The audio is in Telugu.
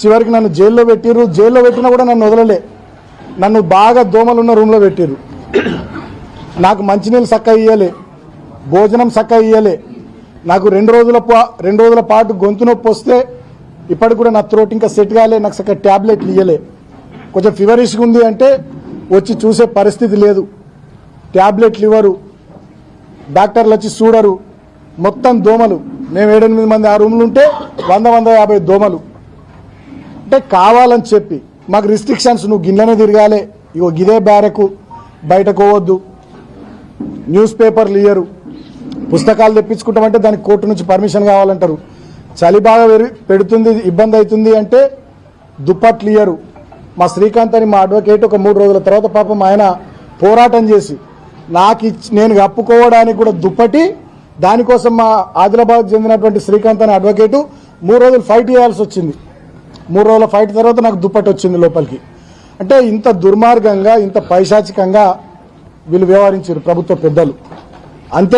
చివరికి నన్ను జైల్లో పెట్టిరు. జైల్లో పెట్టినా కూడా నన్ను వదలలే. నన్ను బాగా దోమలున్న రూమ్లో పెట్టిరు. నాకు మంచినీళ్ళు చక్కగా ఇయ్యలే, భోజనం చక్కగా ఇయ్యలే. నాకు రెండు రోజుల పాటు గొంతు నొప్పి వస్తే ఇప్పటికి కూడా నా త్రోట్ ఇంకా సెట్ కాలే. నాకు చక్కగా ట్యాబ్లెట్లు ఇయ్యలే. కొంచెం ఫీవరిష్గా ఉంది అంటే వచ్చి చూసే పరిస్థితి లేదు. ట్యాబ్లెట్లు ఇవ్వరు, డాక్టర్లు వచ్చి చూడరు. మొత్తం దోమలు. మేము 7-8 మంది ఆ రూమ్లు ఉంటే 100-150 దోమలు. అంటే కావాలని చెప్పి మాకు రిస్ట్రిక్షన్స్, నువ్వు గిన్నెనే తిరగాలి, ఇగో గిదే బ్యారకు, బయటకు పోవద్దు, న్యూస్ పేపర్లు ఇయ్యరు, పుస్తకాలు తెప్పించుకుంటామంటే దానికి కోర్టు నుంచి పర్మిషన్ కావాలంటారు. చలి బాగా పెడుతుంది, ఇబ్బంది అవుతుంది అంటే దుప్పట్లు ఇయ్యరు. మా శ్రీకాంత్ అని మా అడ్వకేట్ ఒక 3 రోజుల తర్వాత పాపం ఆయన పోరాటం చేసి నేను కప్పుకోవడానికి కూడా దుప్పటి, దానికోసం మా ఆదిలాబాద్ చెందినటువంటి శ్రీకాంత్ అనే అడ్వకేటు 3 రోజులు ఫైట్ చేయాల్సి వచ్చింది. 3 రోజుల ఫైట్ తర్వాత నాకు దుప్పటి వచ్చింది లోపలికి. అంటే ఇంత దుర్మార్గంగా, ఇంత పైశాచికంగా వీళ్ళు వ్యవహరించారు ప్రభుత్వ పెద్దలు. అంతే.